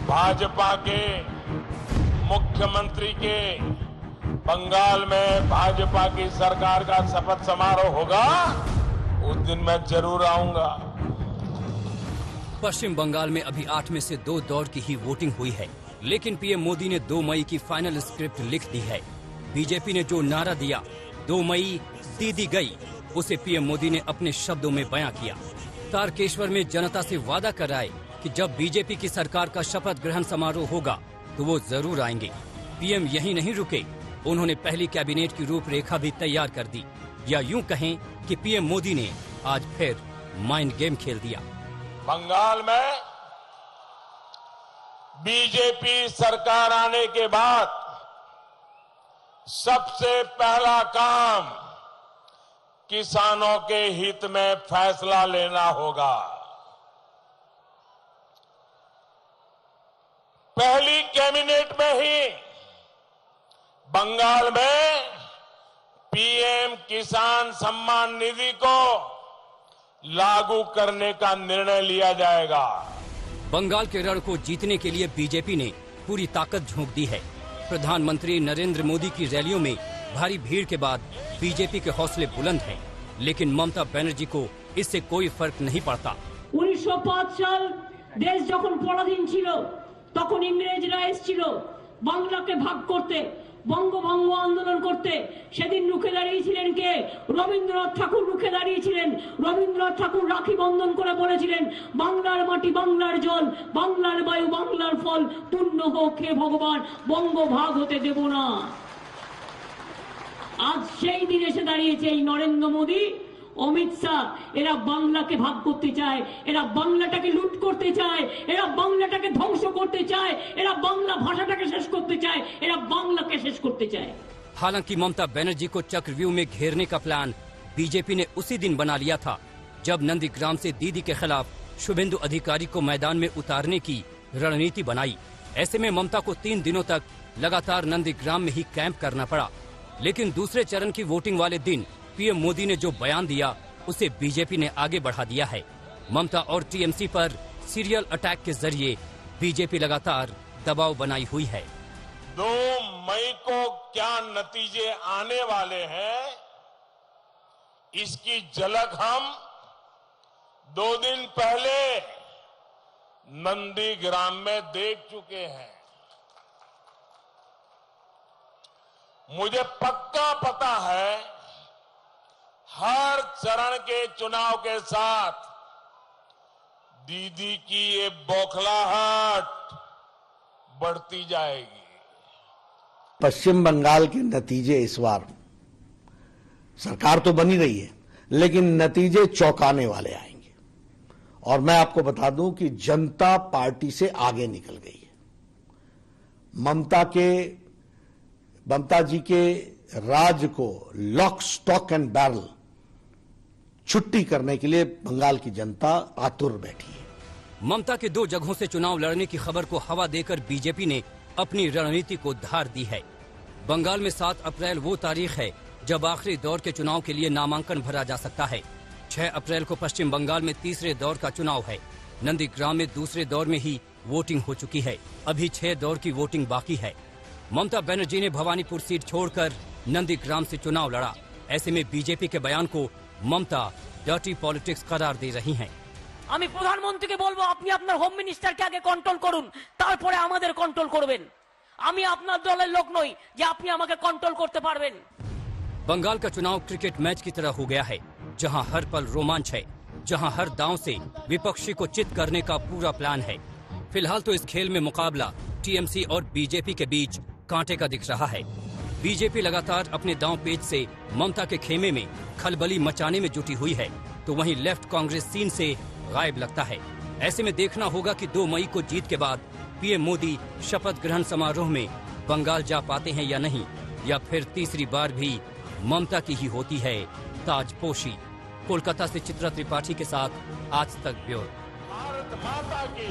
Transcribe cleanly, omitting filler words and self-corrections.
भाजपा के मुख्यमंत्री के बंगाल में भाजपा की सरकार का शपथ समारोह होगा, उस दिन मैं जरूर आऊंगा। पश्चिम बंगाल में अभी 8 में से 2 दौर की ही वोटिंग हुई है, लेकिन पीएम मोदी ने 2 मई की फाइनल स्क्रिप्ट लिख दी है। बीजेपी ने जो नारा दिया 2 मई दीदी गई, उसे पीएम मोदी ने अपने शब्दों में बयां किया। तारकेश्वर में जनता से वादा कराए कि जब बीजेपी की सरकार का शपथ ग्रहण समारोह होगा तो वो जरूर आएंगे। पीएम यहीं नहीं रुके, उन्होंने पहली कैबिनेट की रूपरेखा भी तैयार कर दी, या यूं कहें कि पीएम मोदी ने आज फिर माइंड गेम खेल दिया। बंगाल में बीजेपी सरकार आने के बाद सबसे पहला काम किसानों के हित में फैसला लेना होगा। पहली कैबिनेट में ही बंगाल में पीएम किसान सम्मान निधि को लागू करने का निर्णय लिया जाएगा। बंगाल के रण को जीतने के लिए बीजेपी ने पूरी ताकत झोंक दी है। प्रधानमंत्री नरेंद्र मोदी की रैलियों में भारी भीड़ के बाद बीजेपी के हौसले बुलंद हैं, लेकिन ममता बनर्जी को इससे कोई फर्क नहीं पड़ता। 1905 साल देश যখন পরাধীন ছিল তখন ইংরেজরা এসেছিল বাংলাকে ভাগ করতে, বঙ্গভঙ্গ আন্দোলন করতে। সেদিন রুখে দাঁড়িয়েছিলেন কে? রবীন্দ্রনাথ ঠাকুর রুখে দাঁড়িয়েছিলেন। রবীন্দ্রনাথ ঠাকুর রাখি বন্ধন করে বলেছিলেন, বাংলার মাটি বাংলার জল, বাংলার বায়ু বাংলার ফল, পূর্ণ হোক হে ভগবান, বঙ্গ ভাগ হতে দেব না। আজ সেই দিন এসে দাঁড়িয়েছে এই নরেন্দ্র মোদী, অমিত শাহ। এরা বাংলাকে ভাগ করতে চায়, এরা বাংলাটাকে লুট করতে চায়, এরা বাংলাটাকে ধ্বংস করতে চায়, এরা বাংলা ভাষাটাকে শেষ করতে চায়, এরা বাংলাকে শেষ করতে চায়। हालांकि ममता बनर्जी को चक्रव्यूह में घेरने का प्लान बीजेपी ने उसी दिन बना लिया था जब नंदीग्राम से दीदी के खिलाफ शुभेंदु अधिकारी को मैदान में उतारने की रणनीति बनाई। ऐसे में ममता को 3 दिनों तक लगातार नंदीग्राम में ही कैंप करना पड़ा। लेकिन दूसरे चरण की वोटिंग वाले दिन पीएम मोदी ने जो बयान दिया उसे बीजेपी ने आगे बढ़ा दिया है। ममता और टीएमसी पर सीरियल अटैक के जरिए बीजेपी लगातार दबाव बनाई हुई है। 2 मई को क्या नतीजे आने वाले हैं, इसकी झलक हम 2 दिन पहले नंदीग्राम में देख चुके हैं। मुझे पक्का पता है हर चरण के चुनाव के साथ दीदी की ये बौखलाहट बढ़ती जाएगी। पश्चिम बंगाल के नतीजे इस बार सरकार तो बनी रही है, लेकिन नतीजे चौंकाने वाले आएंगे। और मैं आपको बता दूं कि जनता पार्टी से आगे निकल गई है। ममता जी के राज को लॉक स्टॉक एंड बैरल छुट्टी करने के लिए बंगाल की जनता आतुर बैठी है। ममता के 2 जगहों से चुनाव लड़ने की खबर को हवा देकर बीजेपी ने अपनी रणनीति को धार दी है। बंगाल में 7 अप्रैल वो तारीख है जब आखिरी दौर के चुनाव के लिए नामांकन भरा जा सकता है। 6 अप्रैल को पश्चिम बंगाल में तीसरे दौर का चुनाव है। नंदीग्राम में दूसरे दौर में ही वोटिंग हो चुकी है। अभी 6 दौर की वोटिंग बाकी है। ममता बनर्जी ने भवानीपुर सीट छोड़कर नंदीग्राम से चुनाव लड़ा। ऐसे में बीजेपी के बयान को ममता डार्टी पॉलिटिक्स करार दे रही हैं। আমি প্রধানমন্ত্রীকে বলবো, আপনি আপনার হোম মিনিস্টারকে আগে কন্ট্রোল করুন, তারপরে আমাদের কন্ট্রোল করবেন। আমি আপনার দলের লোক নই যে আপনি আমাকে কন্ট্রোল করতে পারবেন। बंगाल का चुनाव क्रिकेट मैच की तरह हो गया है, जहां हर पल रोमांच है, जहां हर दांव से विपक्षी को चित करने का पूरा प्लान है। फिलहाल तो इस खेल में मुकाबला टीएमसी और बीजेपी के बीच कांटे का दिख रहा है। बीजेपी लगातार अपने दांव पेच से ममता के खेमे में खलबली मचाने में जुटी हुई है, तो वहीं लेफ्ट कांग्रेस सीन से गायब लगता है। ऐसे में देखना होगा कि 2 मई को जीत के बाद पीएम मोदी शपथ ग्रहण समारोह में बंगाल जा पाते हैं या नहीं, या फिर तीसरी बार भी ममता की ही होती है ताजपोशी। कोलकाता से चित्रा त्रिपाठी के साथ आज तक ब्यूरो। भारत माता की